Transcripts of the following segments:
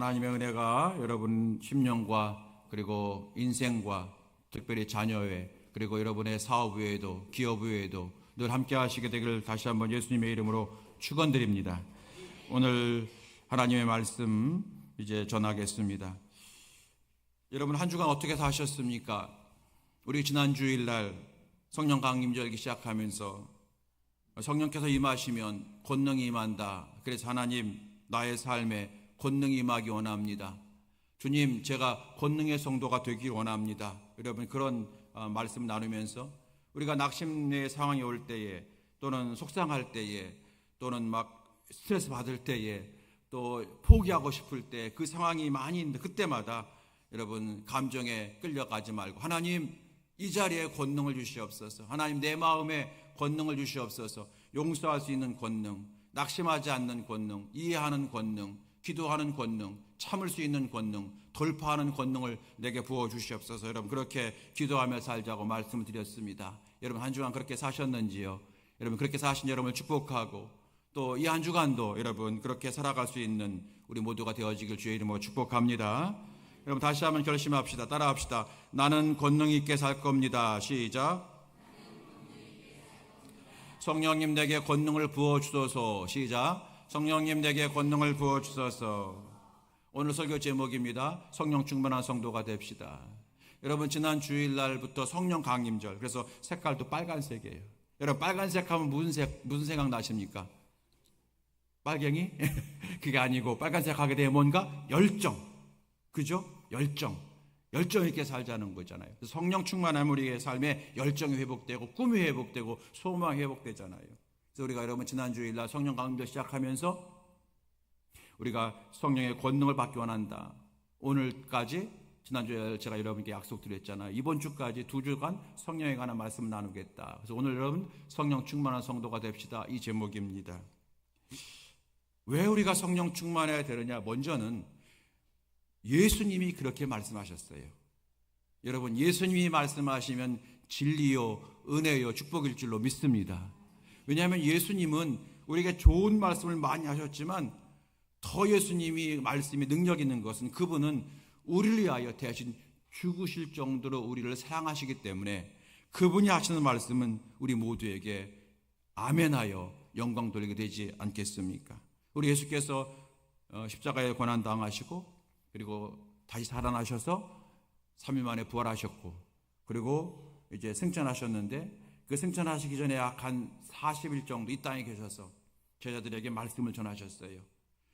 하나님의 은혜가 여러분 심령과 그리고 인생과 특별히 자녀의 그리고 여러분의 사업 외에도 기업 외에도 늘 함께 하시게 되기를 다시 한번 예수님의 이름으로 축원드립니다. 오늘 하나님의 말씀 이제 전하겠습니다. 여러분 한 주간 어떻게 사셨습니까? 우리 지난 주일날 성령 강림절기 시작하면서 성령께서 임하시면 권능이 임한다. 그래서 하나님 나의 삶에 권능이 임하기 원합니다. 주님, 제가 권능의 성도가 되기 원합니다. 여러분 그런 말씀 나누면서 우리가 낙심의 상황이 올 때에 또는 속상할 때에 또는 막 스트레스 받을 때에 또 포기하고 싶을 때 그 상황이 많이 있는데 그때마다 여러분 감정에 끌려가지 말고 하나님 이 자리에 권능을 주시옵소서. 하나님 내 마음에 권능을 주시옵소서. 용서할 수 있는 권능, 낙심하지 않는 권능, 이해하는 권능, 기도하는 권능, 참을 수 있는 권능, 돌파하는 권능을 내게 부어주시옵소서. 여러분 그렇게 기도하며 살자고 말씀을 드렸습니다. 여러분 한 주간 그렇게 사셨는지요? 여러분 그렇게 사신 여러분을 축복하고 또 이 한 주간도 여러분 그렇게 살아갈 수 있는 우리 모두가 되어지길 주의 이름으로 축복합니다. 여러분 다시 한번 결심합시다. 따라합시다. 나는 권능 있게 살 겁니다. 시작. 성령님 내게 권능을 부어주소서. 시작. 성령님 내게 권능을 부어주소서. 오늘 설교 제목입니다. 성령 충만한 성도가 됩시다. 여러분 지난 주일날부터 성령 강림절, 그래서 색깔도 빨간색이에요. 여러분 빨간색 하면 무슨 생각 나십니까? 빨갱이? 그게 아니고 빨간색 하게 되면 뭔가 열정, 그죠? 열정 있게 살자는 거잖아요. 성령 충만하면 우리의 삶에 열정이 회복되고 꿈이 회복되고 소망이 회복되잖아요. 그래서 우리가 여러분 지난 주일날 성령 강림절 시작하면서 우리가 성령의 권능을 받기 원한다. 오늘까지 지난주에 제가 여러분께 약속드렸잖아요. 이번 주까지 2주간 성령에 관한 말씀을 나누겠다. 그래서 오늘 여러분 성령 충만한 성도가 됩시다. 이 제목입니다. 왜 우리가 성령 충만해야 되느냐? 먼저는 예수님이 그렇게 말씀하셨어요. 여러분 예수님이 말씀하시면 진리요 은혜요 축복일 줄로 믿습니다. 왜냐하면 예수님은 우리에게 좋은 말씀을 많이 하셨지만 더 예수님이 말씀이 능력 있는 것은 그분은 우리를 위하여 대신 죽으실 정도로 우리를 사랑하시기 때문에 그분이 하시는 말씀은 우리 모두에게 아멘하여 영광 돌리게 되지 않겠습니까? 우리 예수께서 십자가에 고난당하시고 그리고 다시 살아나셔서 3일 만에 부활하셨고 그리고 이제 승천하셨는데 그 승천하시기 전에 약 한 40일 정도 이 땅에 계셔서 제자들에게 말씀을 전하셨어요.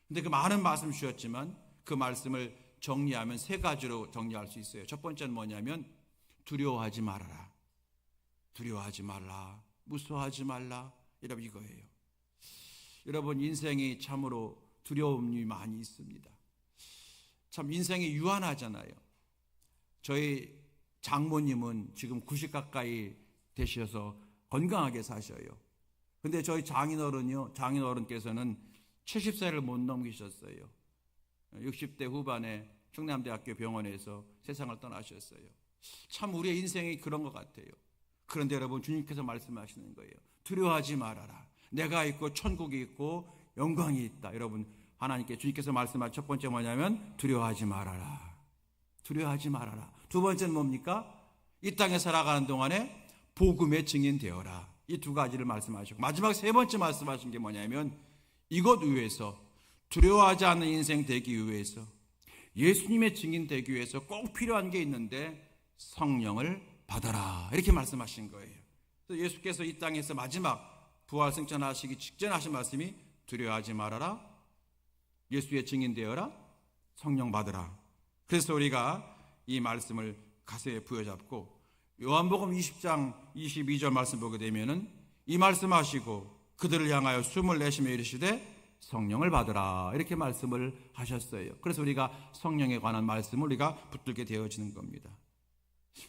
근데 그 많은 말씀 주셨지만 그 말씀을 정리하면 3가지로 정리할 수 있어요. 첫 번째는 뭐냐면 두려워하지 말아라. 두려워하지 말라. 무서워하지 말라. 여러분 이거예요. 여러분 인생이 참으로 두려움이 많이 있습니다. 참 인생이 유한하잖아요. 저희 장모님은 지금 90 가까이 되셔서 건강하게 사셔요. 근데 저희 장인어른께서는 70세를 못 넘기셨어요. 60대 후반에 충남대학교 병원에서 세상을 떠나셨어요. 참 우리의 인생이 그런 것 같아요. 그런데 여러분 주님께서 말씀하시는 거예요. 두려워하지 말아라. 내가 있고 천국이 있고 영광이 있다. 여러분 하나님께 주님께서 말씀하신 첫 번째 뭐냐면 두려워하지 말아라. 두려워하지 말아라. 두 번째는 뭡니까? 이 땅에 살아가는 동안에 복음의 증인 되어라. 이 2가지를 말씀하시고 마지막 3번째 말씀하신 게 뭐냐면 이것 위해서 두려워하지 않는 인생 되기 위해서 예수님의 증인 되기 위해서 꼭 필요한 게 있는데 성령을 받아라. 이렇게 말씀하신 거예요. 그래서 예수께서 이 땅에서 마지막 부활 승천하시기 직전 하신 말씀이 두려워하지 말아라. 예수의 증인 되어라. 성령 받으라. 그래서 우리가 이 말씀을 가슴에 부여잡고 요한복음 20장 22절 말씀 보게 되면은 이 말씀하시고 그들을 향하여 숨을 내쉬며 이르시되 성령을 받으라. 이렇게 말씀을 하셨어요. 그래서 우리가 성령에 관한 말씀을 우리가 붙들게 되어지는 겁니다.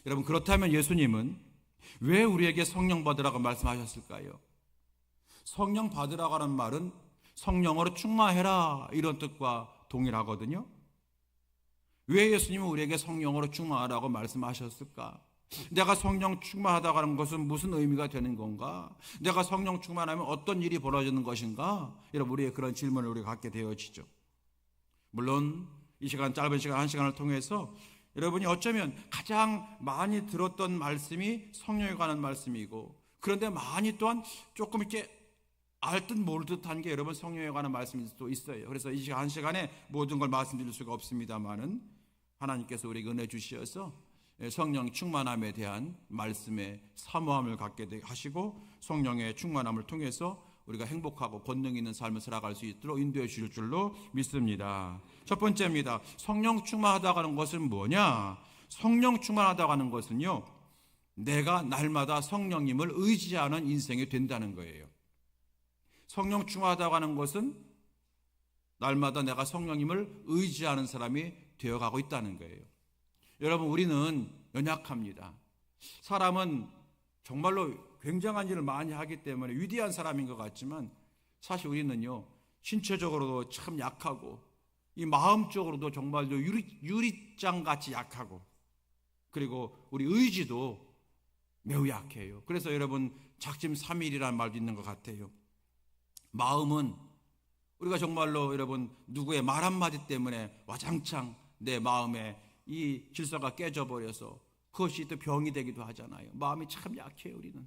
여러분 그렇다면 예수님은 왜 우리에게 성령 받으라고 말씀하셨을까요? 성령 받으라고 하는 말은 성령으로 충만해라 이런 뜻과 동일하거든요. 왜 예수님은 우리에게 성령으로 충만하라고 말씀하셨을까? 내가 성령 충만하다고 하는 것은 무슨 의미가 되는 건가? 내가 성령 충만하면 어떤 일이 벌어지는 것인가? 여러분 우리의 그런 질문을 우리가 갖게 되어지죠. 물론 이 시간, 짧은 시간, 한 시간을 통해서 여러분이 어쩌면 가장 많이 들었던 말씀이 성령에 관한 말씀이고, 그런데 많이 또한 조금 이렇게 알듯 모르듯한 게 여러분 성령에 관한 말씀일 수도 있어요. 그래서 이 시간 한 시간에 모든 걸 말씀드릴 수가 없습니다만은 하나님께서 우리에게 은혜 주시어서 성령 충만함에 대한 말씀에 사모함을 갖게 하시고 성령의 충만함을 통해서 우리가 행복하고 권능 있는 삶을 살아갈 수 있도록 인도해 주실 줄로 믿습니다. 첫 번째입니다. 성령 충만하다고 하는 것은 뭐냐? 성령 충만하다고 하는 것은요, 내가 날마다 성령님을 의지하는 인생이 된다는 거예요. 성령 충만하다고 하는 것은 날마다 내가 성령님을 의지하는 사람이 되어가고 있다는 거예요. 여러분, 우리는 연약합니다. 사람은 정말로 굉장한 일을 많이 하기 때문에 위대한 사람인 것 같지만 사실 우리는요, 신체적으로도 참 약하고 이 마음적으로도 정말로 유리장같이 약하고, 그리고 우리 의지도 매우 약해요. 그래서 여러분, 작심삼일이라는 말도 있는 것 같아요. 마음은 우리가 정말로 여러분 누구의 말 한마디 때문에 와장창 내 마음에 이 질서가 깨져버려서 그것이 또 병이 되기도 하잖아요. 마음이 참 약해요. 우리는.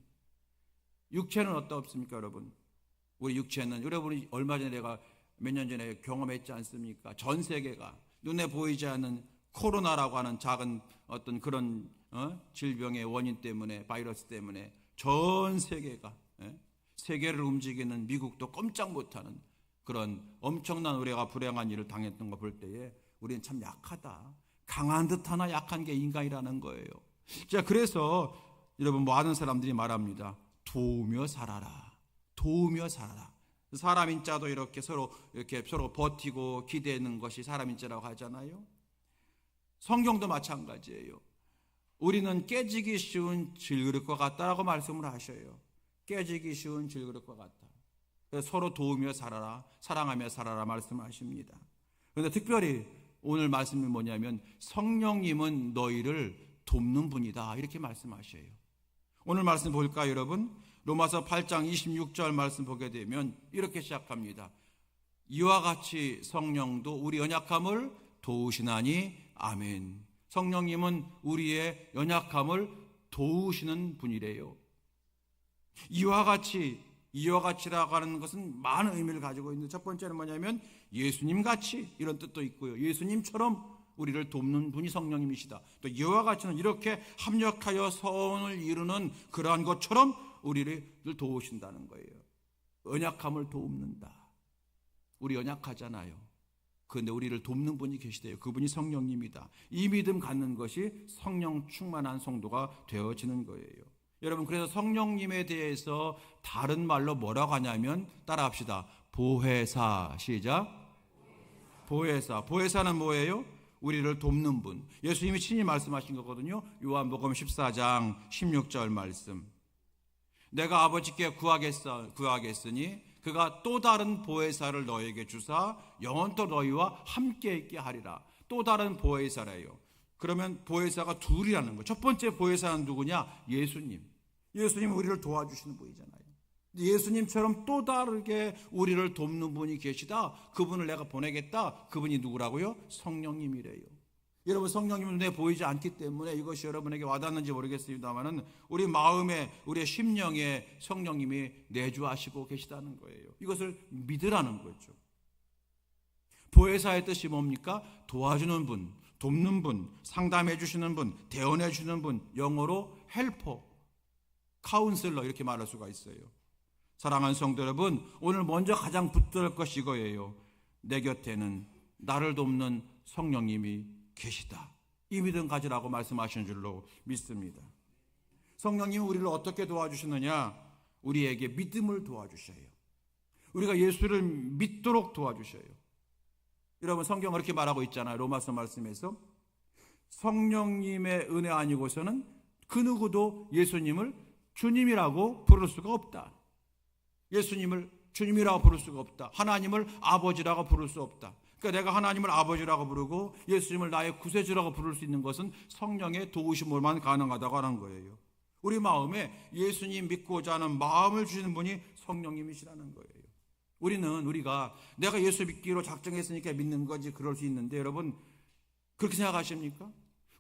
육체는 어떻습니까 여러분? 우리 육체는, 여러분이 얼마 전에 내가 몇 년 전에 경험했지 않습니까? 전 세계가 눈에 보이지 않는 코로나라고 하는 작은 어떤 그런 질병의 원인 때문에, 바이러스 때문에 전 세계가, 세계를 움직이는 미국도 꼼짝 못하는 그런 엄청난 우리가 불행한 일을 당했던 거 볼 때에 우리는 참 약하다. 강한 듯 하나 약한 게 인간이라는 거예요. 자, 그래서 여러분 많은 사람들이 말합니다. 도우며 살아라. 도우며 살아라. 사람인자도 이렇게 서로 버티고 기대는 것이 사람인자라고 하잖아요. 성경도 마찬가지예요. 우리는 깨지기 쉬운 질그릇과 같다라고 말씀을 하셔요. 깨지기 쉬운 질그릇과 같다. 그래서 서로 도우며 살아라, 사랑하며 살아라 말씀하십니다. 그런데 특별히 오늘 말씀이 뭐냐면 성령님은 너희를 돕는 분이다, 이렇게 말씀하셔요. 오늘 말씀 볼까요 여러분? 로마서 8장 26절 말씀 보게 되면 이렇게 시작합니다. 이와 같이 성령도 우리 연약함을 도우시나니 아멘. 성령님은 우리의 연약함을 도우시는 분이래요. 이와 같이라고 하는 것은 많은 의미를 가지고 있는데, 첫 번째는 뭐냐면 예수님 같이, 이런 뜻도 있고요. 예수님처럼 우리를 돕는 분이 성령님이시다. 또 이와 같이는 이렇게 합력하여 선을 이루는 그러한 것처럼 우리를 도우신다는 거예요. 연약함을 돕는다. 우리 연약하잖아요. 그런데 우리를 돕는 분이 계시대요. 그분이 성령님이다. 이 믿음 갖는 것이 성령 충만한 성도가 되어지는 거예요. 여러분, 그래서 성령님에 대해서 다른 말로 뭐라고 하냐면, 따라합시다. 보혜사. 시작. 보혜사. 보혜사는 뭐예요? 우리를 돕는 분. 예수님이 친히 말씀하신 거거든요. 요한복음 14장 16절 말씀. 내가 아버지께 구하겠으니 그가 또 다른 보혜사를 너에게 주사 영원토 너희와 함께 있게 하리라. 또 다른 보혜사래요. 그러면 보혜사가 둘이라는 거예요. 첫 번째 보혜사는 누구냐? 예수님. 예수님은 우리를 도와주시는 분이잖아요. 예수님처럼 또 다르게 우리를 돕는 분이 계시다. 그분을 내가 보내겠다. 그분이 누구라고요? 성령님이래요. 여러분, 성령님은 눈에 보이지 않기 때문에 이것이 여러분에게 와닿는지 모르겠습니다만은 우리 마음에, 우리의 심령에 성령님이 내주하시고 계시다는 거예요. 이것을 믿으라는 거죠. 보혜사의 뜻이 뭡니까? 도와주는 분, 돕는 분, 상담해 주시는 분, 대언해 주는 분, 영어로 헬퍼, 카운슬러 이렇게 말할 수가 있어요. 사랑하는 성도 여러분, 오늘 먼저 가장 붙들 것이 이거예요. 내 곁에는 나를 돕는 성령님이 계시다. 이 믿음 가지라고 말씀하신 줄로 믿습니다. 성령님은 우리를 어떻게 도와주시느냐? 우리에게 믿음을 도와주셔요. 우리가 예수를 믿도록 도와주셔요. 여러분, 성경은 이렇게 말하고 있잖아요. 로마서 말씀에서 성령님의 은혜 아니고서는 그 누구도 예수님을 주님이라고 부를 수가 없다. 예수님을 주님이라고 부를 수가 없다. 하나님을 아버지라고 부를 수 없다. 그러니까 내가 하나님을 아버지라고 부르고 예수님을 나의 구세주라고 부를 수 있는 것은 성령의 도우심으로만 가능하다고 하는 거예요. 우리 마음에 예수님 믿고자 하는 마음을 주시는 분이 성령님이시라는 거예요. 우리가 내가 예수 믿기로 작정했으니까 믿는 거지 그럴 수 있는데 여러분 그렇게 생각하십니까?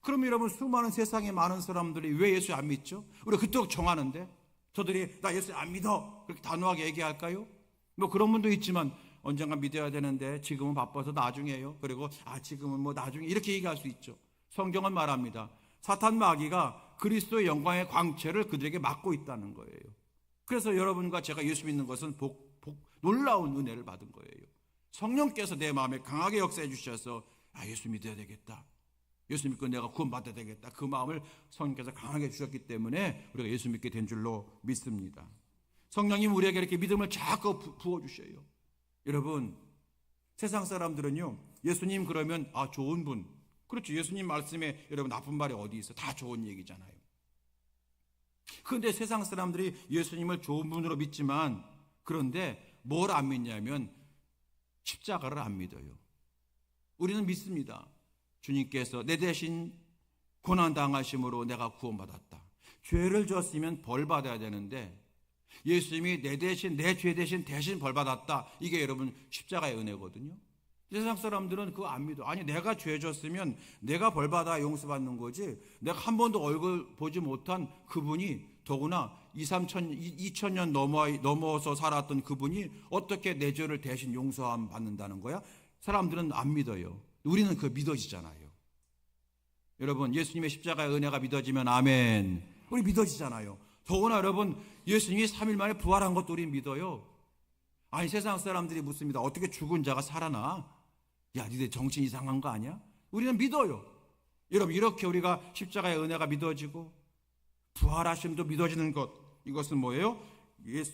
그럼 여러분 수많은 세상에 많은 사람들이 왜 예수 안 믿죠? 우리가 그토록 정하는데 저들이 나 예수 안 믿어 그렇게 단호하게 얘기할까요? 뭐 그런 분도 있지만 언젠가 믿어야 되는데 지금은 바빠서 나중에요. 그리고 지금은 뭐 나중에 이렇게 얘기할 수 있죠. 성경은 말합니다. 사탄 마귀가 그리스도의 영광의 광채를 그들에게 막고 있다는 거예요. 그래서 여러분과 제가 예수 믿는 것은 놀라운 은혜를 받은 거예요. 성령께서 내 마음에 강하게 역사해 주셔서 예수 믿어야 되겠다. 예수 믿고 내가 구원받아야 되겠다. 그 마음을 성령께서 강하게 주셨기 때문에 우리가 예수 믿게 된 줄로 믿습니다. 성령님 우리에게 이렇게 믿음을 자꾸 부어주셔요. 여러분 세상 사람들은요 예수님 그러면 좋은 분, 그렇죠. 예수님 말씀에 여러분 나쁜 말이 어디 있어? 다 좋은 얘기잖아요. 그런데 세상 사람들이 예수님을 좋은 분으로 믿지만 그런데 뭘 안 믿냐면 십자가를 안 믿어요. 우리는 믿습니다. 주님께서 내 대신 고난당하심으로 내가 구원받았다. 죄를 졌으면 벌 받아야 되는데 예수님이 내 대신 내 죄 대신 벌 받았다. 이게 여러분 십자가의 은혜거든요. 세상 사람들은 그거 안 믿어. 아니 내가 죄 졌으면 내가 벌 받아 용서받는 거지 내가 한 번도 얼굴 보지 못한 그분이 더구나 2000년 넘어서 살았던 그분이 어떻게 내 죄를 대신 용서함 받는다는 거야? 사람들은 안 믿어요. 우리는 그거 믿어지잖아요. 여러분 예수님의 십자가의 은혜가 믿어지면 아멘. 우리 믿어지잖아요. 더구나 여러분 예수님이 3일 만에 부활한 것도 우리 믿어요. 아니 세상 사람들이 묻습니다. 어떻게 죽은 자가 살아나? 야 니네 정신 이상한 거 아니야? 우리는 믿어요. 여러분 이렇게 우리가 십자가의 은혜가 믿어지고 부활하심도 믿어지는 것, 이것은 뭐예요?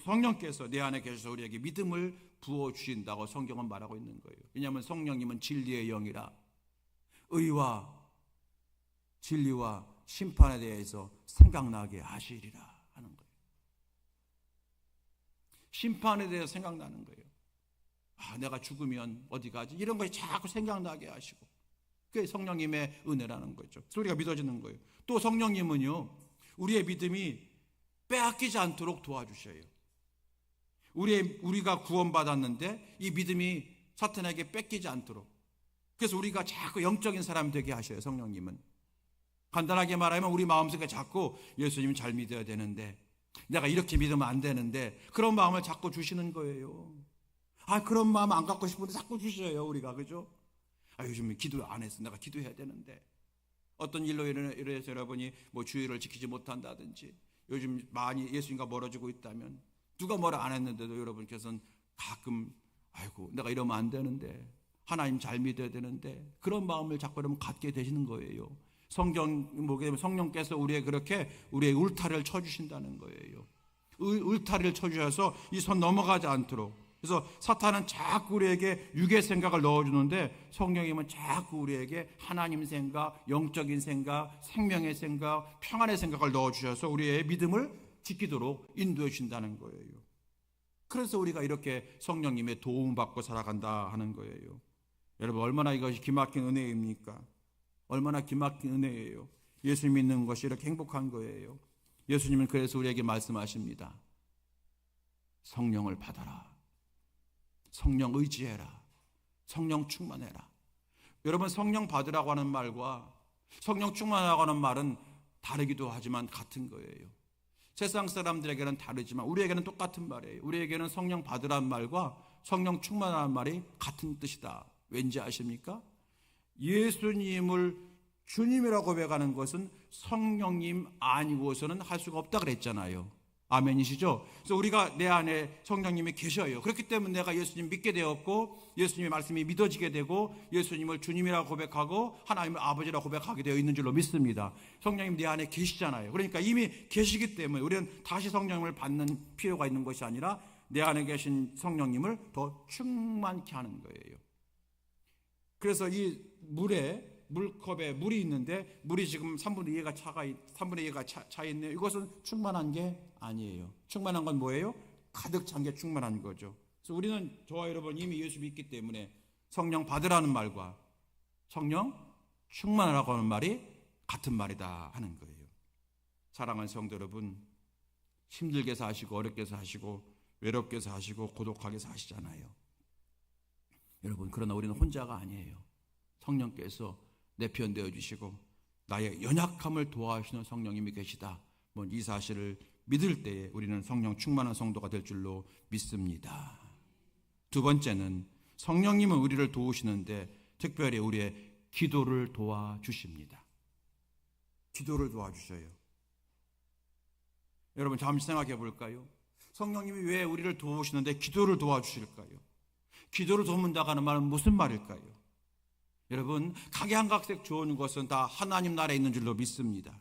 성령께서 내 안에 계셔서 우리에게 믿음을 부어주신다고 성경은 말하고 있는 거예요. 왜냐하면 성령님은 진리의 영이라 의와 진리와 심판에 대해서 생각나게 하시리라 하는 거예요. 심판에 대해서 생각나는 거예요. 내가 죽으면 어디 가지? 이런 것이 자꾸 생각나게 하시고 그게 성령님의 은혜라는 거죠. 그래서 우리가 믿어지는 거예요. 또 성령님은요 우리의 믿음이 빼앗기지 않도록 도와주셔요. 우리가 구원받았는데 이 믿음이 사탄에게 뺏기지 않도록, 그래서 우리가 자꾸 영적인 사람이 되게 하셔요. 성령님은 간단하게 말하면 우리 마음속에 자꾸 예수님 잘 믿어야 되는데 내가 이렇게 믿으면 안 되는데 그런 마음을 자꾸 주시는 거예요. 그런 마음 안 갖고 싶은데 자꾸 주셔요. 우리가 그죠? 요즘 기도 안 했어. 내가 기도해야 되는데 어떤 일로 인해서 여러분이 뭐 주의를 지키지 못한다든지 요즘 많이 예수님과 멀어지고 있다면 누가 뭐라 안 했는데도 여러분께서는 가끔 내가 이러면 안 되는데 하나님 잘 믿어야 되는데 그런 마음을 자꾸 여러분 갖게 되시는 거예요. 성령께서 우리의 울타리를 쳐주신다는 거예요. 울타리를 쳐주셔서 이 손 넘어가지 않도록. 그래서 사탄은 자꾸 우리에게 육의 생각을 넣어주는데 성령님은 자꾸 우리에게 하나님 생각, 영적인 생각, 생명의 생각, 평안의 생각을 넣어주셔서 우리의 믿음을 지키도록 인도해 주신다는 거예요. 그래서 우리가 이렇게 성령님의 도움받고 살아간다 하는 거예요. 여러분 얼마나 이것이 기막힌 은혜입니까? 얼마나 기막힌 은혜예요. 예수 믿는 것이 이렇게 행복한 거예요. 예수님은 그래서 우리에게 말씀하십니다. 성령을 받아라. 성령 의지해라. 성령 충만해라. 여러분 성령 받으라고 하는 말과 성령 충만하라고 하는 말은 다르기도 하지만 같은 거예요. 세상 사람들에게는 다르지만 우리에게는 똑같은 말이에요. 우리에게는 성령 받으라는 말과 성령 충만하라는 말이 같은 뜻이다. 왠지 아십니까? 예수님을 주님이라고 고백하는 것은 성령님 아니고서는 할 수가 없다 그랬잖아요. 아멘이시죠? 그래서 우리가 내 안에 성령님이 계셔요. 그렇기 때문에 내가 예수님 믿게 되었고 예수님의 말씀이 믿어지게 되고 예수님을 주님이라고 고백하고 하나님을 아버지라고 고백하게 되어 있는 줄로 믿습니다. 성령님 내 안에 계시잖아요. 그러니까 이미 계시기 때문에 우리는 다시 성령을 받는 필요가 있는 것이 아니라 내 안에 계신 성령님을 더 충만케 하는 거예요. 그래서 이 물컵에 물이 있는데 물이 지금 3분의 2가 차 있네요. 이것은 충만한 게 아니에요. 충만한 건 뭐예요? 가득 찬 게 충만한 거죠. 그래서 우리는 저와 여러분 이미 예수 믿기 때문에 성령 받으라는 말과 성령 충만하라고 하는 말이 같은 말이다 하는 거예요. 사랑하는 성도 여러분, 힘들게 사시고 어렵게 사시고 외롭게 사시고 고독하게 사시잖아요. 여러분, 그러나 우리는 혼자가 아니에요. 성령께서 내 편 되어 주시고 나의 연약함을 도와주시는 성령님이 계시다. 이 사실을 믿을 때에 우리는 성령 충만한 성도가 될 줄로 믿습니다. 두 번째는 성령님은 우리를 도우시는데 특별히 우리의 기도를 도와주십니다. 기도를 도와주셔요. 여러분, 잠시 생각해 볼까요? 성령님이 왜 우리를 도우시는데 기도를 도와주실까요? 기도를 돕는다고 하는 말은 무슨 말일까요? 여러분, 각양각색 좋은 것은 다 하나님 나라에 있는 줄로 믿습니다.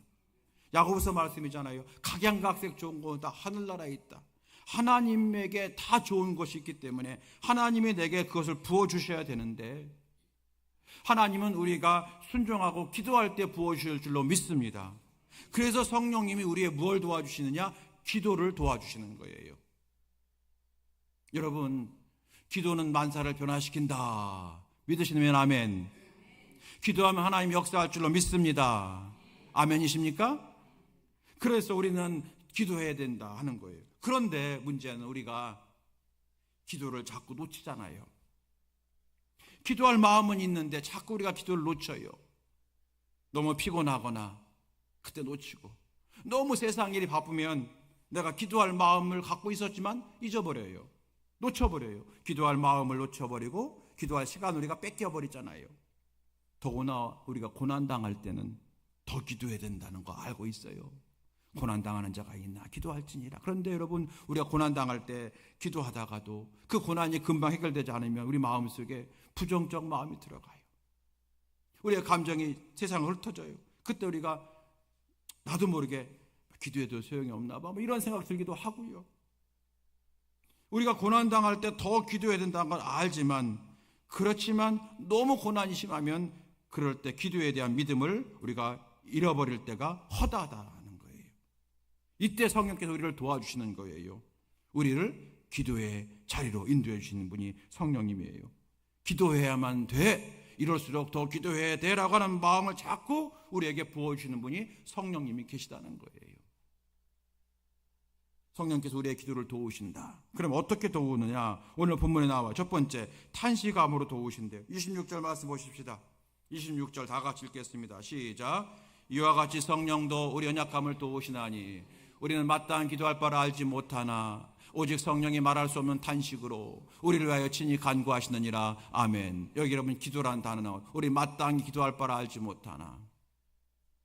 야고보서 말씀이잖아요. 각양각색 좋은 것은 다 하늘나라에 있다. 하나님에게 다 좋은 것이 있기 때문에 하나님이 내게 그것을 부어주셔야 되는데, 하나님은 우리가 순종하고 기도할 때 부어주실 줄로 믿습니다. 그래서 성령님이 우리의 무엇을 도와주시느냐? 기도를 도와주시는 거예요. 여러분, 기도는 만사를 변화시킨다. 믿으시면 아멘. 기도하면 하나님 역사할 줄로 믿습니다. 아멘이십니까? 그래서 우리는 기도해야 된다 하는 거예요. 그런데 문제는 우리가 기도를 자꾸 놓치잖아요. 기도할 마음은 있는데 자꾸 우리가 기도를 놓쳐요. 너무 피곤하거나 그때 놓치고, 너무 세상 일이 바쁘면 내가 기도할 마음을 갖고 있었지만 잊어버려요. 놓쳐버려요. 기도할 마음을 놓쳐버리고 기도할 시간을 우리가 뺏겨버리잖아요. 더구나 우리가 고난당할 때는 더 기도해야 된다는 거 알고 있어요. 고난당하는 자가 있나 기도할지니라. 그런데 여러분, 우리가 고난당할 때 기도하다가도 그 고난이 금방 해결되지 않으면 우리 마음속에 부정적 마음이 들어가요. 우리의 감정이 세상을 흩어져요. 그때 우리가 나도 모르게 기도해도 소용이 없나 봐, 이런 생각 들기도 하고요. 우리가 고난당할 때 더 기도해야 된다는 건 알지만, 그렇지만 너무 고난이 심하면 그럴 때 기도에 대한 믿음을 우리가 잃어버릴 때가 허다하다는 거예요. 이때 성령께서 우리를 도와주시는 거예요. 우리를 기도의 자리로 인도해 주시는 분이 성령님이에요. 기도해야만 돼, 이럴수록 더 기도해야 돼라고 하는 마음을 자꾸 우리에게 부어주시는 분이 성령님이 계시다는 거예요. 성령께서 우리의 기도를 도우신다. 그럼 어떻게 도우느냐? 오늘 본문에 나와 첫 번째, 탄식함으로 도우신대요. 26절 말씀 보십시다. 26절 다 같이 읽겠습니다. 시작. 이와 같이 성령도 우리 연약함을 도우시나니 우리는 마땅히 기도할 바를 알지 못하나 오직 성령이 말할 수 없는 탄식으로 우리를 위하여 친히 간구하시느니라. 아멘. 여기 여러분, 기도라는 단어 나와요. 우리 마땅히 기도할 바를 알지 못하나.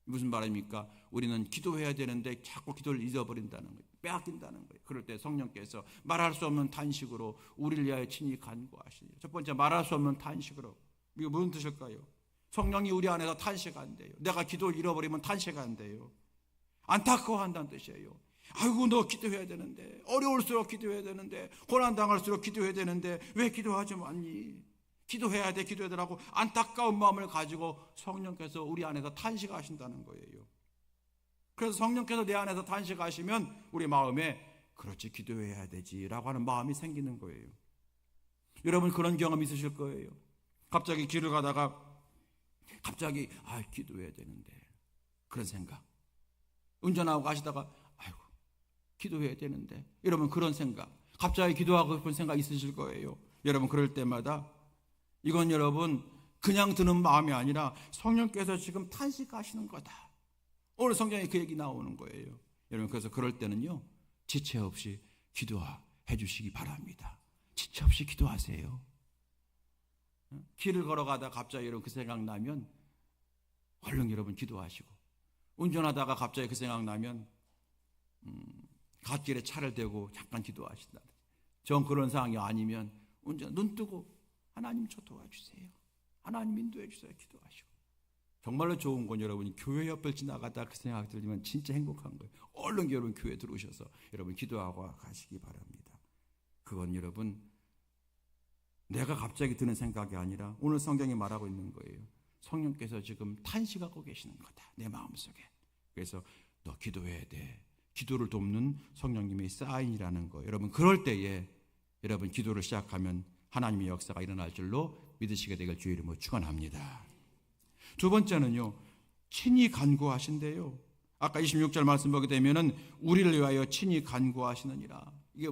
무슨 말입니까? 우리는 기도해야 되는데 자꾸 기도를 잊어버린다는 거예요. 빼앗긴다는 거예요. 그럴 때 성령께서 말할 수 없는 탄식으로 우리를 위하여 친히 간구하시니. 첫 번째, 말할 수 없는 탄식으로. 이거 무슨 뜻일까요? 성령이 우리 안에서 탄식한대요. 내가 기도를 잃어버리면 탄식한대요. 안타까워한다는 뜻이에요. 아이고, 너 기도해야 되는데, 어려울수록 기도해야 되는데, 고난당할수록 기도해야 되는데 왜 기도하지 않니? 기도해야 돼, 기도해야 되라고 안타까운 마음을 가지고 성령께서 우리 안에서 탄식하신다는 거예요. 그래서 성령께서 내 안에서 탄식하시면 우리 마음에 그렇지, 기도해야 되지라고 하는 마음이 생기는 거예요. 여러분, 그런 경험 있으실 거예요. 갑자기 길을 가다가 갑자기 기도해야 되는데, 그런 생각. 운전하고 가시다가 아이고, 기도해야 되는데, 여러분, 그런 생각, 갑자기 기도하고 싶은 생각 있으실 거예요. 여러분, 그럴 때마다 이건 여러분 그냥 드는 마음이 아니라 성령께서 지금 탄식하시는 거다. 오늘 성경에 그 얘기 나오는 거예요. 여러분, 그래서 그럴 때는요, 지체 없이 기도해 주시기 바랍니다. 지체 없이 기도하세요. 길을 걸어가다 갑자기 여러분 그 생각 나면 얼른 여러분 기도하시고, 운전하다가 갑자기 그 생각 나면 갓길에 차를 대고 잠깐 기도하신다. 전 그런 상황이 아니면 눈 뜨고 하나님 저 도와주세요, 하나님 인도해 주세요 기도하시고. 정말로 좋은 건 여러분이 교회 옆을 지나가다 그 생각 들면 진짜 행복한 거예요. 얼른 여러분 교회 들어오셔서 여러분 기도하고 가시기 바랍니다. 그건 여러분 내가 갑자기 드는 생각이 아니라 오늘 성경이 말하고 있는 거예요. 성령께서 지금 탄식하고 계시는 거다, 내 마음속에. 그래서 너 기도해야 돼. 기도를 돕는 성령님의 사인이라는 거예요. 여러분, 그럴 때에 여러분 기도를 시작하면 하나님의 역사가 일어날 줄로 믿으시게 되길 주의 이름으로 축원합니다. 두 번째는요, 친히 간구하신대요. 아까 26절 말씀 보게 되면은 우리를 위하여 친히 간구하시느니라. 이게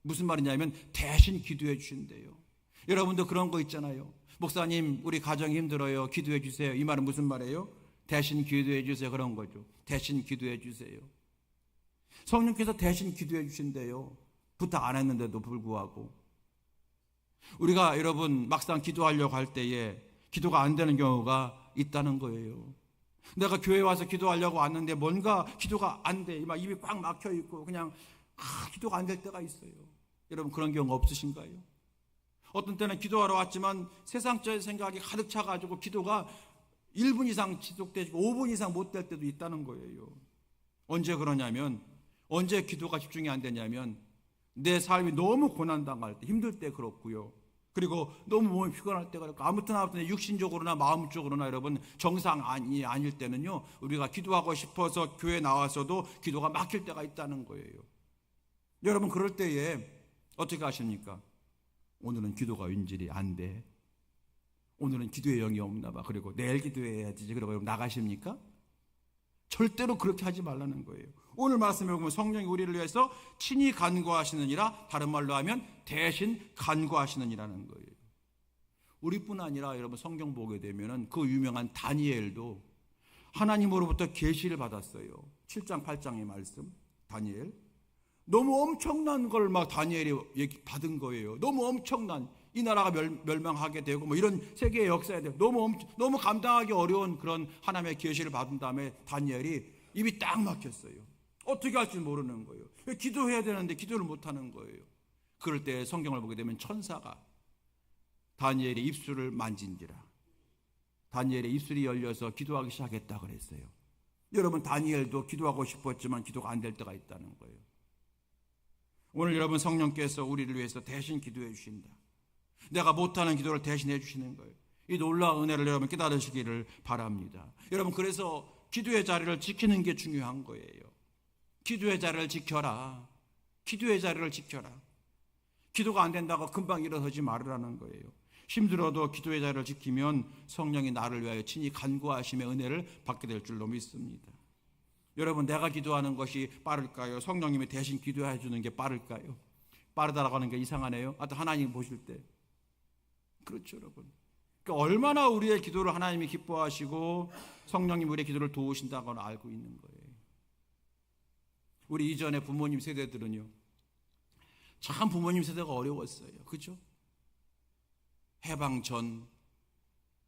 무슨 말이냐면 대신 기도해 주신대요. 여러분도 그런 거 있잖아요. 목사님, 우리 가정이 힘들어요. 기도해 주세요. 이 말은 무슨 말이에요? 대신 기도해 주세요. 그런 거죠. 대신 기도해 주세요. 성령께서 대신 기도해 주신대요. 부탁 안 했는데도 불구하고. 우리가 여러분 막상 기도하려고 할 때에 기도가 안 되는 경우가 있다는 거예요. 내가 교회 와서 기도하려고 왔는데 뭔가 기도가 안 돼. 막 입이 꽉 막혀 있고 그냥 기도가 안 될 때가 있어요. 여러분 그런 경우 없으신가요? 어떤 때는 기도하러 왔지만 세상적인 생각이 가득 차가지고 기도가 1분 이상 지속되고 5분 이상 못 될 때도 있다는 거예요. 언제 그러냐면, 언제 기도가 집중이 안 되냐면 내 삶이 너무 고난당할 때, 힘들 때 그렇고요. 그리고 너무 몸이 피곤할 때가 그렇고, 아무튼 육신적으로나 마음적으로나 여러분 정상 아닐 때는요, 우리가 기도하고 싶어서 교회 나와서도 기도가 막힐 때가 있다는 거예요. 여러분 그럴 때에 어떻게 하십니까? 오늘은 기도가 왠지 안 돼. 오늘은 기도의 영이 없나 봐. 그리고 내일 기도해야지. 그러고 여러분 나가십니까? 절대로 그렇게 하지 말라는 거예요. 오늘 말씀에 보면 성령이 우리를 위해서 친히 간구하시느니라, 다른 말로 하면 대신 간구하시느니라는 거예요. 우리뿐 아니라 여러분 성경 보게 되면은 그 유명한 다니엘도 하나님으로부터 계시를 받았어요. 7장 8장의 말씀, 다니엘. 너무 엄청난 걸 막 다니엘이 받은 거예요. 너무 엄청난, 이 나라가 멸망하게 되고 뭐 이런 세계의 역사에 대해 너무 감당하기 어려운 그런 하나님의 계시를 받은 다음에 다니엘이 입이 딱 막혔어요. 어떻게 할지 모르는 거예요. 기도해야 되는데 기도를 못하는 거예요. 그럴 때 성경을 보게 되면 천사가 다니엘의 입술을 만진지라, 다니엘의 입술이 열려서 기도하기 시작했다 그랬어요. 여러분 다니엘도 기도하고 싶었지만 기도가 안 될 때가 있다는 거예요. 오늘 여러분 성령께서 우리를 위해서 대신 기도해 주신다. 내가 못하는 기도를 대신해 주시는 거예요. 이 놀라운 은혜를 여러분 깨달으시기를 바랍니다. 여러분 그래서 기도의 자리를 지키는 게 중요한 거예요. 기도의 자리를 지켜라. 기도의 자리를 지켜라. 기도가 안 된다고 금방 일어서지 말으라는 거예요. 힘들어도 기도의 자리를 지키면 성령이 나를 위하여 친히 간구하심의 은혜를 받게 될 줄로 믿습니다. 여러분 내가 기도하는 것이 빠를까요? 성령님이 대신 기도해 주는 게 빠를까요? 빠르다라고 하는 게 이상하네요. 하나님 보실 때. 그렇죠 여러분. 그러니까 얼마나 우리의 기도를 하나님이 기뻐하시고 성령님 우리의 기도를 도우신다고 알고 있는 거예요. 우리 이전에 부모님 세대들은요, 참 부모님 세대가 어려웠어요. 그렇죠? 해방 전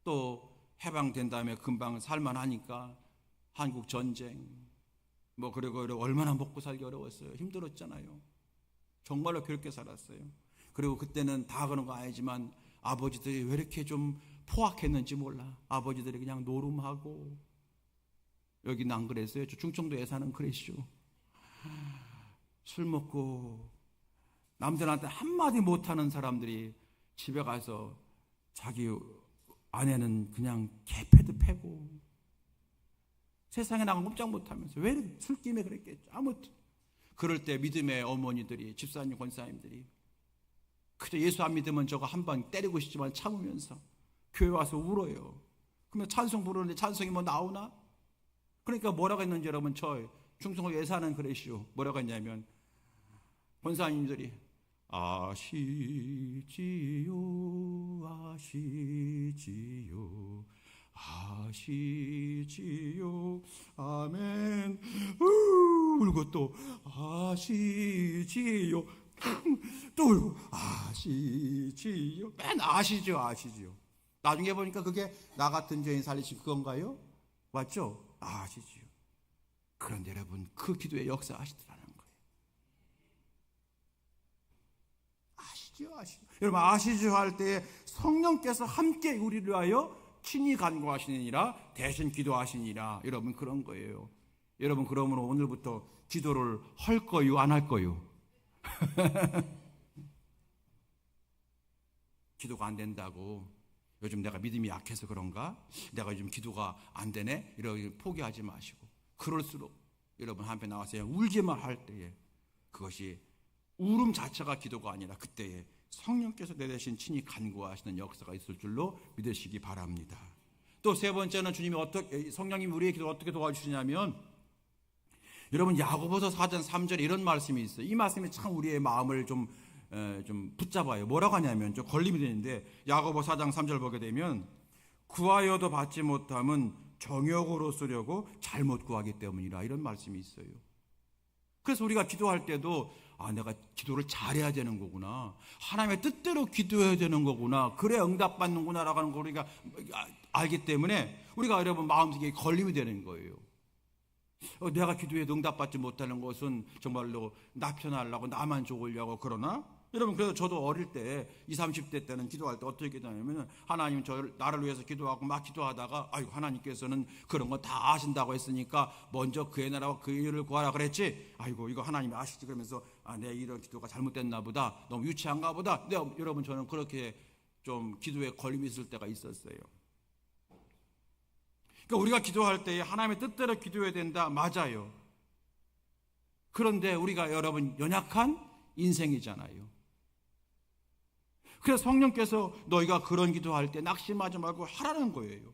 또 해방된 다음에 금방 살만하니까 한국 전쟁 뭐 그리고 얼마나 먹고 살기 어려웠어요. 힘들었잖아요. 정말로 그렇게 살았어요. 그리고 그때는 다 그런 거 아니지만 아버지들이 왜 이렇게 좀 포악했는지 몰라. 아버지들이 그냥 노름하고, 여기는 안 그랬어요. 저 충청도에 사는 그랬죠. 술 먹고 남들한테 한마디 못하는 사람들이 집에 가서 자기 아내는 그냥 개패도 패고 세상에 나가 꼼짝 못하면서 왜 술김에 그랬겠죠. 아무튼 그럴 때 믿음의 어머니들이, 집사님, 권사님들이 그저 예수 안 믿으면 저거 한 번 때리고 싶지만 참으면서 교회 와서 울어요. 그러면 찬송 부르는데 찬송이 뭐 나오나? 그러니까 뭐라고 했는지 여러분, 저 충청도 예사는 그랬시오. 뭐라고 했냐면 권사님들이 아시지요 아시지요 아시지요 아멘 울고 또 아시지요 또 울고 아시지요, 맨 아시죠 아시지요. 나중에 보니까 그게 나 같은 죄인 살리신 그건가요? 맞죠? 아시지요. 그런데 여러분 그 기도에 역사하시더라는 거예요. 아시죠 아시죠. 여러분 아시죠 할 때 성령께서 함께 우리를 위하여 친히 간구하시느니라, 대신 기도하시니라. 여러분 그런 거예요. 여러분 그러므로 오늘부터 기도를 할 거요 안 할 거요? 기도가 안 된다고 요즘 내가 믿음이 약해서 그런가? 내가 요즘 기도가 안 되네? 이렇게 포기하지 마시고, 그럴수록 여러분 한편 나와서 그냥 울지만 할 때에 그것이 울음 자체가 기도가 아니라 그때에 성령께서 내 대신 친히 간구하시는 역사가 있을 줄로 믿으시기 바랍니다. 또 세 번째는 성령님이 우리의 기도를 어떻게 도와주시냐면, 여러분 야고보서 4장 3절에 이런 말씀이 있어요. 이 말씀이 참 우리의 마음을 좀 좀 붙잡아요. 뭐라고 하냐면 좀 걸림이 되는데 야고보 4장 3절 보게 되면 구하여도 받지 못함은 정욕으로 쓰려고 잘못 구하기 때문이라 이런 말씀이 있어요. 그래서 우리가 기도할 때도 내가 기도를 잘해야 되는 거구나. 하나님의 뜻대로 기도해야 되는 거구나. 그래 응답받는구나라고 하는 걸 우리가 알기 때문에 우리가 여러분 마음속에 걸림이 되는 거예요. 내가 기도해도 응답받지 못하는 것은 정말로 나 편하려고 나만 좋으려고 그러나? 여러분 그래서 저도 어릴 때 20, 30대 때는 기도할 때 어떻게 기도하냐면 하나님 나를 위해서 기도하고 막 기도하다가 아이고 하나님께서는 그런 거 다 아신다고 했으니까 먼저 그의 나라와 그의 일을 구하라 그랬지. 아이고 이거 하나님이 아시지. 그러면서 내 이런 기도가 잘못됐나 보다. 너무 유치한가 보다. 네, 여러분 저는 그렇게 좀 기도에 걸림이 있을 때가 있었어요. 그러니까 우리가 기도할 때 하나님의 뜻대로 기도해야 된다. 맞아요. 그런데 우리가 여러분 연약한 인생이잖아요. 그래서 성령께서 너희가 그런 기도할 때 낙심하지 말고 하라는 거예요.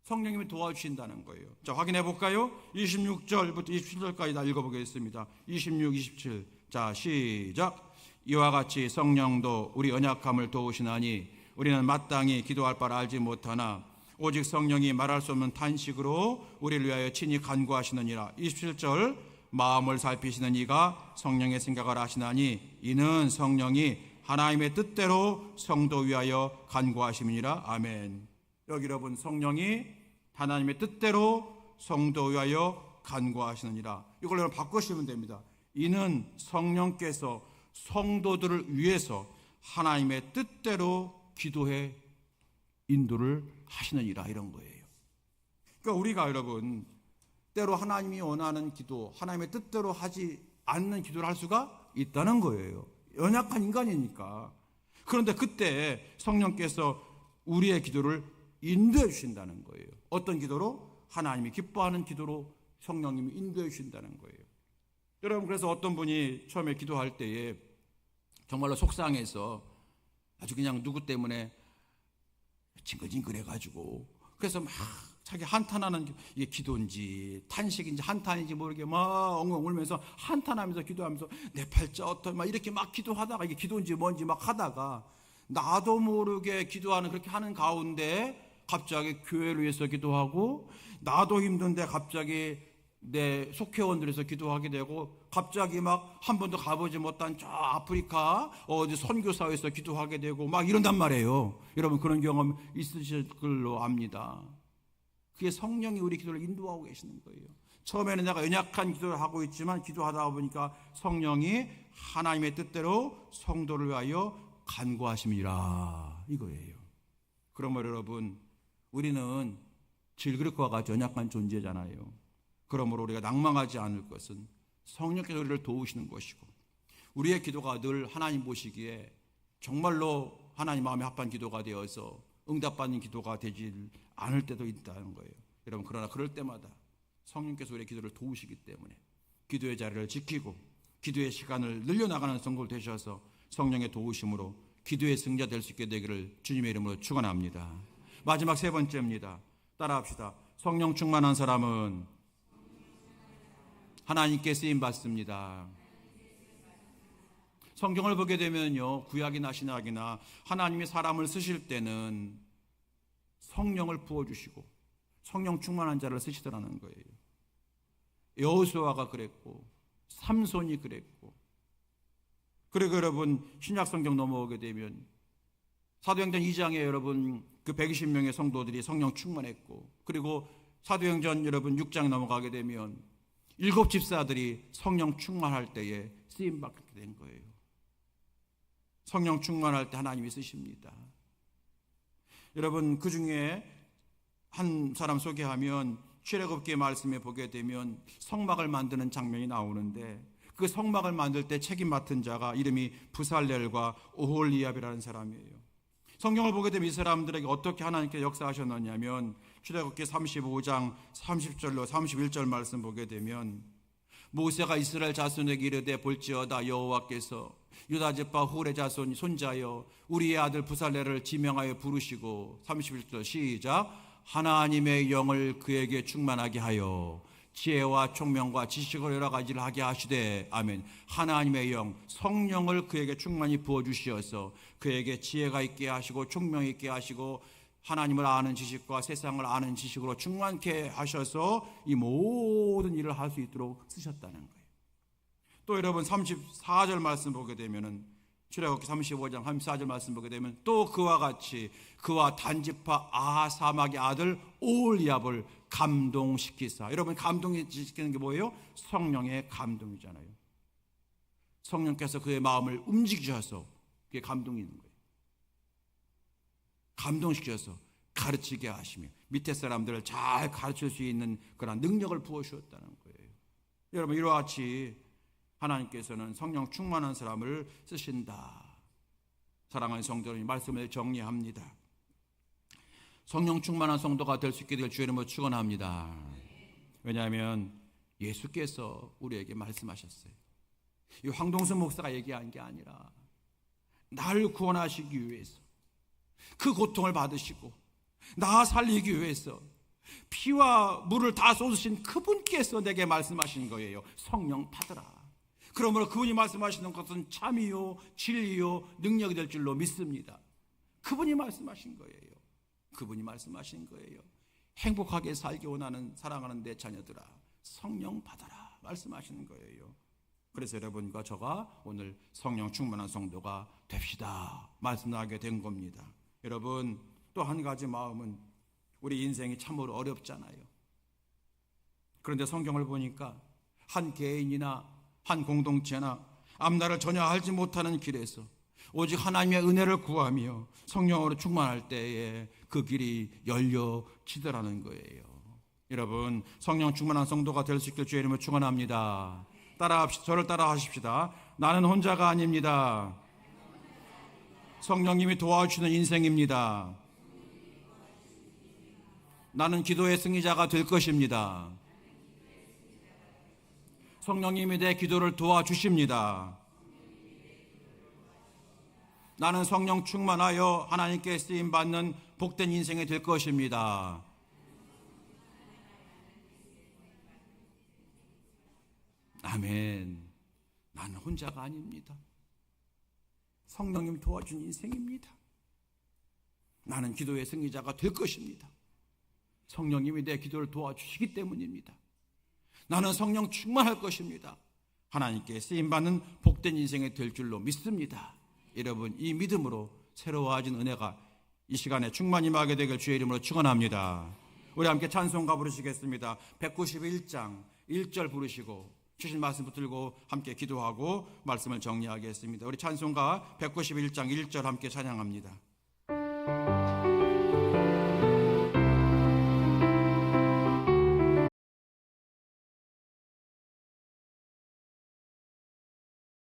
성령님이 도와주신다는 거예요. 자, 확인해 볼까요? 26절부터 27절까지 다 읽어보겠습니다. 26, 27. 자, 시작. 이와 같이 성령도 우리 연약함을 도우시나니 우리는 마땅히 기도할 바를 알지 못하나 오직 성령이 말할 수 없는 탄식으로 우리를 위하여 친히 간구하시느니라. 27절. 마음을 살피시는 이가 성령의 생각을 하시나니 이는 성령이 하나님의 뜻대로 성도 위하여 간구하심이니라. 아멘. 여기 여러분 성령이 하나님의 뜻대로 성도 위하여 간구하시느니라. 이걸 여러분 바꾸시면 됩니다. 이는 성령께서 성도들을 위해서 하나님의 뜻대로 기도해 인도를 하시느니라 이런 거예요. 그러니까 우리가 여러분 때로 하나님이 원하는 기도, 하나님의 뜻대로 하지 않는 기도를 할 수가 있다는 거예요. 연약한 인간이니까. 그런데 그때 성령께서 우리의 기도를 인도해 주신다는 거예요. 어떤 기도로? 하나님이 기뻐하는 기도로 성령님이 인도해 주신다는 거예요. 여러분 그래서 어떤 분이 처음에 기도할 때에 정말로 속상해서 아주 그냥 누구 때문에 징글징글해가지고 그래서 막 자기 한탄하는 이게 기도인지 탄식인지 한탄인지 모르게 막 엉엉 울면서 한탄하면서 기도하면서 내 팔자 어떠 막 이렇게 막 기도하다가 이게 기도인지 뭔지 막 하다가 나도 모르게 기도하는 그렇게 하는 가운데 갑자기 교회를 위해서 기도하고 나도 힘든데 갑자기 내 속회원들에서 기도하게 되고 갑자기 막 한 번도 가보지 못한 저 아프리카 어디 선교사에서 기도하게 되고 막 이런단 말이에요. 여러분 그런 경험 있으실 걸로 압니다. 그게 성령이 우리 기도를 인도하고 계시는 거예요. 처음에는 내가 연약한 기도를 하고 있지만 기도하다 보니까 성령이 하나님의 뜻대로 성도를 위하여 간구하심이라 이거예요. 그러므로 여러분 우리는 질그릇과 같이 연약한 존재잖아요. 그러므로 우리가 낭망하지 않을 것은 성령께서 우리를 도우시는 것이고 우리의 기도가 늘 하나님 보시기에 정말로 하나님 마음에 합한 기도가 되어서 응답받는 기도가 되지 않을 때도 있다는 거예요. 여러분 그러나 그럴 때마다 성령께서 우리의 기도를 도우시기 때문에 기도의 자리를 지키고 기도의 시간을 늘려나가는 성도들 되셔서 성령의 도우심으로 기도의 승자 될 수 있게 되기를 주님의 이름으로 축원합니다. 마지막 세 번째입니다. 따라합시다. 성령 충만한 사람은 하나님께 쓰임 받습니다. 성경을 보게 되면요, 구약이나 신약이나 하나님이 사람을 쓰실 때는 성령을 부어주시고 성령 충만한 자를 쓰시더라는 거예요. 여호수아가 그랬고 삼손이 그랬고, 그리고 여러분 신약 성경 넘어오게 되면 사도행전 2장에 여러분 그 120명의 성도들이 성령 충만했고, 그리고 사도행전 여러분 6장 넘어가게 되면 7 집사들이 성령 충만할 때에 쓰임 받게 된 거예요. 성령 충만할 때 하나님이 쓰십니다. 여러분 그 중에 한 사람 소개하면 출애굽기 말씀에 보게 되면 성막을 만드는 장면이 나오는데 그 성막을 만들 때 책임 맡은 자가 이름이 부살렐과 오홀리압이라는 사람이에요. 성경을 보게 되면 이 사람들에게 어떻게 하나님께 역사하셨느냐면 출애굽기 35장 30절로 31절 말씀 보게 되면 모세가 이스라엘 자손에게 이르되 볼지어다 여호와께서 유다 지파 훌의 자손 손자여 우리의 아들 부살렐을 지명하여 부르시고 31절 시작 하나님의 영을 그에게 충만하게 하여 지혜와 총명과 지식을 여러 가지를 하게 하시되 아멘. 하나님의 영 성령을 그에게 충만히 부어주시어서 그에게 지혜가 있게 하시고 총명이 있게 하시고 하나님을 아는 지식과 세상을 아는 지식으로 충만케 하셔서 이 모든 일을 할 수 있도록 쓰셨다는 거예요. 또 여러분 34절 말씀 보게 되면은 출애굽기 35장 34절 말씀 보게 되면 또 그와 같이 그와 단지파 아사막의 아들 오홀리압을 감동시키사. 여러분 감동시키는 게 뭐예요? 성령의 감동이잖아요. 성령께서 그의 마음을 움직이셔서 그게 감동이 있는 거예요. 감동시켜서 가르치게 하시며 밑에 사람들을 잘 가르칠 수 있는 그런 능력을 부어주셨다는 거예요. 여러분 이와 같이 하나님께서는 성령 충만한 사람을 쓰신다. 사랑하는 성도님, 말씀을 정리합니다. 성령 충만한 성도가 될 수 있게 될 주의 이름으로 축원합니다. 왜냐하면 예수께서 우리에게 말씀하셨어요. 이 황동수 목사가 얘기한 게 아니라 나를 구원하시기 위해서 그 고통을 받으시고 나 살리기 위해서 피와 물을 다 쏟으신 그분께서 내게 말씀하신 거예요. 성령 받으라. 그러므로 그분이 말씀하시는 것은 참이요 진리요 능력이 될 줄로 믿습니다. 그분이 말씀하신 거예요. 그분이 말씀하신 거예요. 행복하게 살기 원하는 사랑하는 내 자녀들아 성령 받아라 말씀하시는 거예요. 그래서 여러분과 저가 오늘 성령 충만한 성도가 됩시다 말씀하게 된 겁니다. 여러분 또 한 가지 마음은 우리 인생이 참으로 어렵잖아요. 그런데 성경을 보니까 한 개인이나 한 공동체나 앞날을 전혀 알지 못하는 길에서 오직 하나님의 은혜를 구하며 성령으로 충만할 때에 그 길이 열려지더라는 거예요. 여러분 성령 충만한 성도가 될 수 있길 주의 이름으로 축원합니다. 저를 따라 하십시다. 나는 혼자가 아닙니다. 성령님이 도와주시는 인생입니다. 나는 기도의 승리자가 될 것입니다. 성령님이 내 기도를 도와주십니다. 나는 성령 충만하여 하나님께 쓰임받는 복된 인생이 될 것입니다. 아멘. 나는 혼자가 아닙니다. 성령님 도와준 인생입니다. 나는 기도의 승리자가 될 것입니다. 성령님이 내 기도를 도와주시기 때문입니다. 나는 성령 충만할 것입니다. 하나님께 쓰임받는 복된 인생이 될 줄로 믿습니다. 여러분 이 믿음으로 새로워진 은혜가 이 시간에 충만히 임하게 되길 주의 이름으로 축원합니다. 우리 함께 찬송가 부르시겠습니다. 191장 1절 부르시고 주신 말씀 붙들고 함께 기도하고 말씀을 정리하겠습니다. 우리 찬송가 191장 1절 함께 찬양합니다.